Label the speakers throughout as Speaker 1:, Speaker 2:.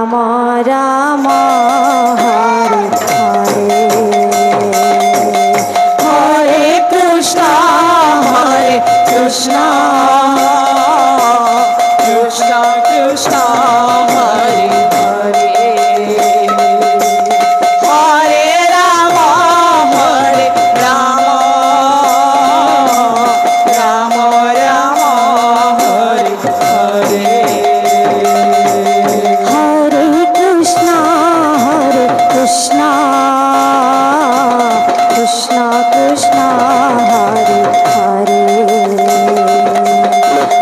Speaker 1: Ram Ram Hare Hare Hare Krishna Krishna Krishna Hare Hare Hare Ram Ram Ram Hare Hare Hare Krishna Krishna Krishna Hare Hare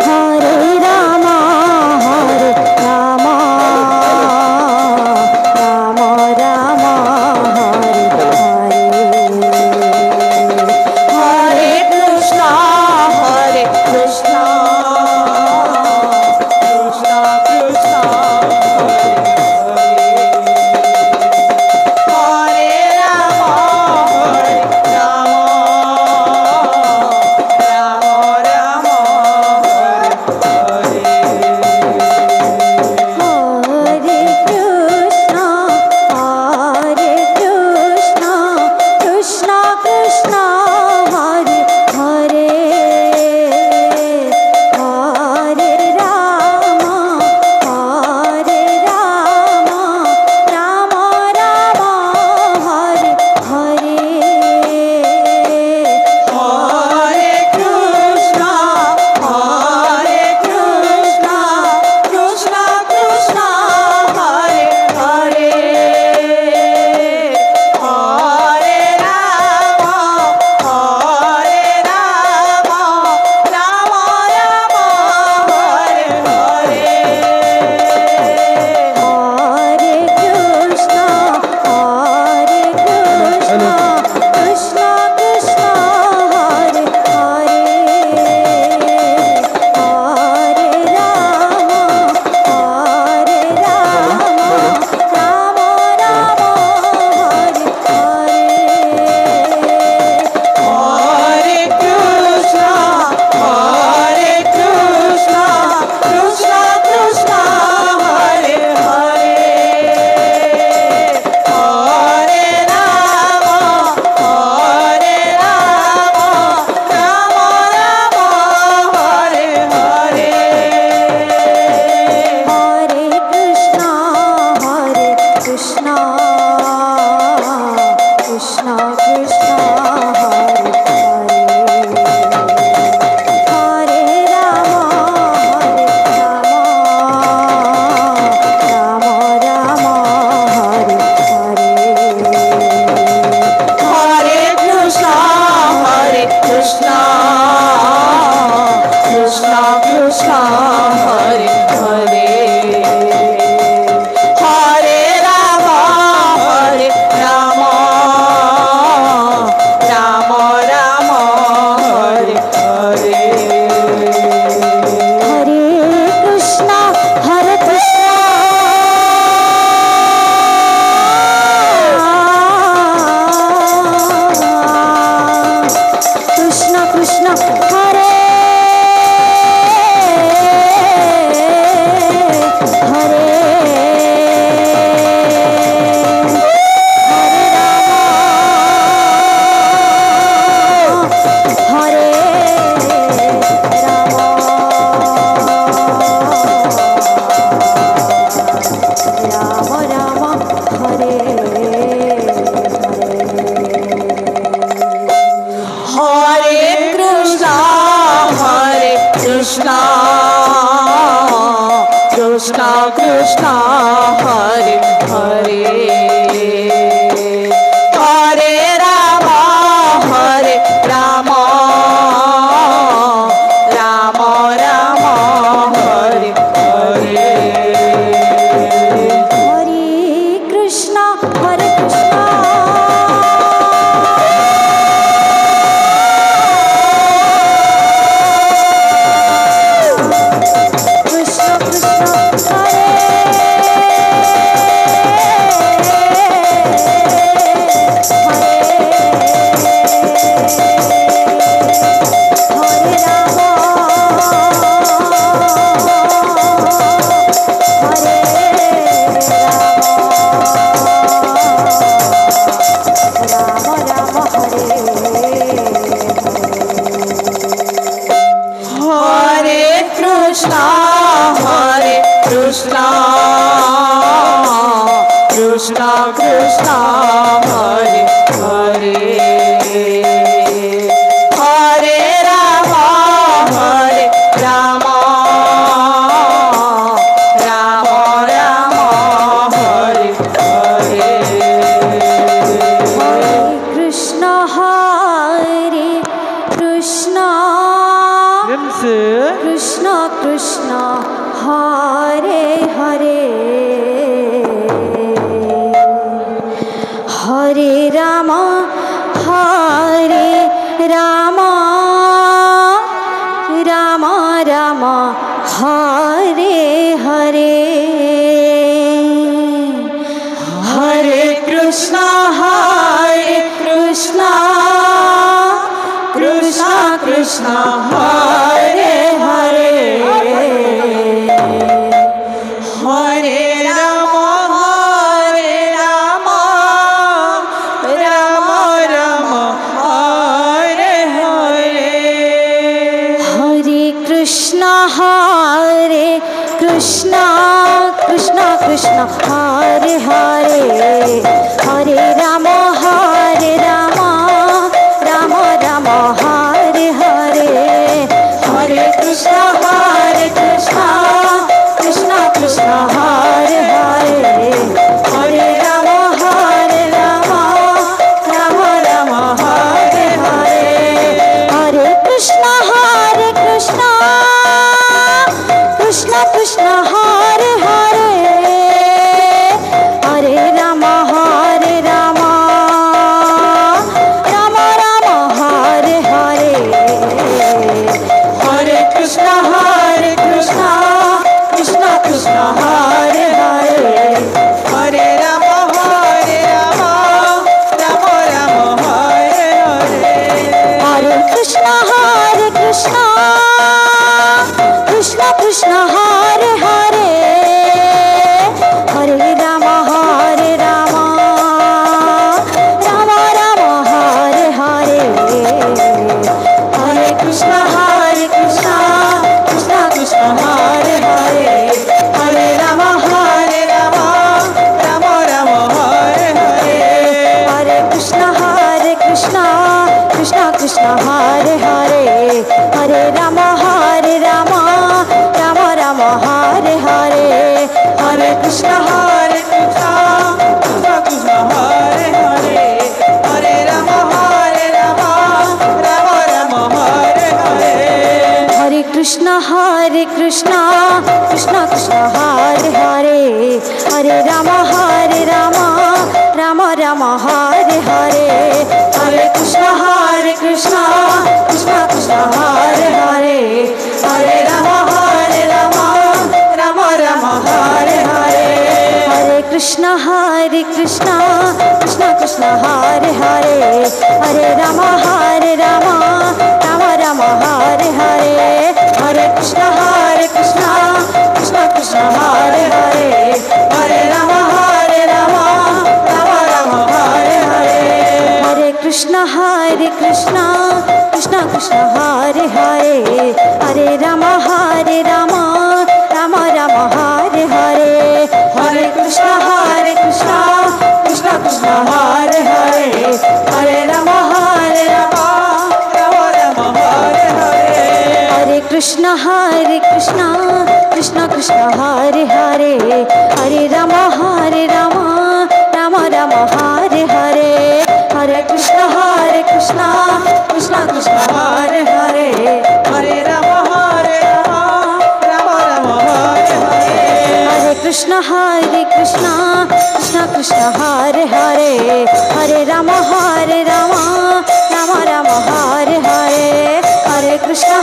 Speaker 1: Hare Ram Ram Ram Hare Hare Hare Krishna Krishna Krishna Hare Ram Ram Ram Hare Hare Krishna Krishna Krishna Hare Hare Hare Ram Ram Hare Hare Hare Krishna Krishna Krishna Hare Hare Hare Ram Ram Hare Hare Hare Krishna Krishna Krishna Hare Hare Hare Ram Ram Hare Hare Hare Krishna Krishna Krishna Hare Hare Hare Ram Ram Hare Hare Hare Krishna Krishna Krishna Hare Hare Hare Ram Ram Hare Hare Hare Krishna Krishna Hare Hare Hare Ram Ram Hare Hare Hare Krishna Krishna Hare Hare Hare Ram Hare Hare Krishna Krishna Hare Hare Hare Ram Ram Hare Hare Hare Krishna Krishna Hare Krishna Krishna Krishna Hare Hare Hare Rama Hare Rama Rama Rama Hare Hare
Speaker 2: Hare Krishna Krishna Krishna Hare Hare Hare Rama Rama Rama Hare Hare
Speaker 1: Hare Krishna Krishna Krishna Hare Hare Hare Rama Rama Rama Hare Hare
Speaker 2: Hare Krishna Krishna Krishna Hare Hare Hare Rama Rama Rama Hare Hare
Speaker 1: Hare Krishna Krishna Krishna Hare Hare Hare Rama Rama Rama Hare Hare
Speaker 2: Hare Krishna Krishna Hare Hare Hare Rama Rama Rama Hare Hare
Speaker 1: Hare Krishna Krishna Krishna Hare Hare Hare Rama Rama Rama Hare Hare
Speaker 2: Hare Krishna Krishna Hare Hare Hare Rama Rama Rama Hare Hare
Speaker 1: Hare Krishna Krishna Hare Hare Hare Rama Rama Rama Hare Hare
Speaker 2: Hare Krishna Krishna Hare Hare Hare Rama Rama Rama Hare Hare
Speaker 1: Hare Krishna Krishna Hare Hare Hare Rama Rama Rama Hare Hare
Speaker 2: Hare Krishna Krishna Hare Hare Hare Rama Rama Rama Hare Hare
Speaker 1: Hare Krishna Krishna Hare Hare Hare Rama Rama Rama Hare Hare
Speaker 2: Hare Krishna Krishna Hare Hare Hare Rama Rama Rama Hare Hare
Speaker 1: Hare Krishna Krishna Hare Hare Hare Rama Rama Rama Hare Hare
Speaker 2: Hare Krishna Krishna Hare Hare Hare Rama Rama Rama Hare Hare
Speaker 1: Hare Krishna Krishna Hare Hare Hare Rama Rama Rama Hare Hare
Speaker 2: Hare Krishna Krishna Hare Hare Hare Rama Rama Rama Hare Hare
Speaker 1: Hare Krishna Krishna Hare Hare Hare Rama Rama Rama Hare Hare
Speaker 2: Hare Krishna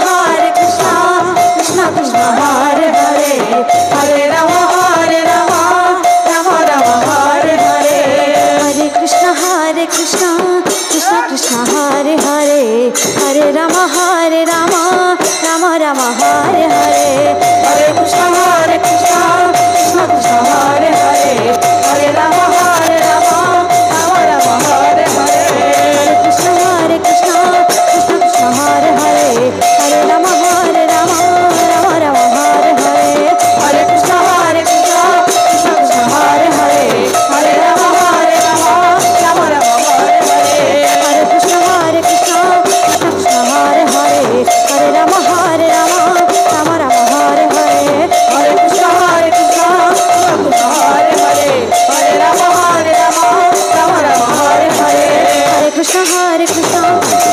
Speaker 2: Krishna Hare Hare Hare Rama Rama Rama Hare Hare
Speaker 1: Hare Krishna Krishna Hare Hare Hare Rama Rama Rama Hare Hare
Speaker 2: Hare Krishna Krishna Hare Hare Hare Rama Rama Rama Hare Hare
Speaker 1: Hare Krishna Krishna Hare Hare Hare Rama Rama Rama Hare Hare
Speaker 2: Hare Krishna Krishna Hare Hare Hare Rama Rama Rama Hare Hare
Speaker 1: Hare Krishna
Speaker 2: Krishna Hare Krishna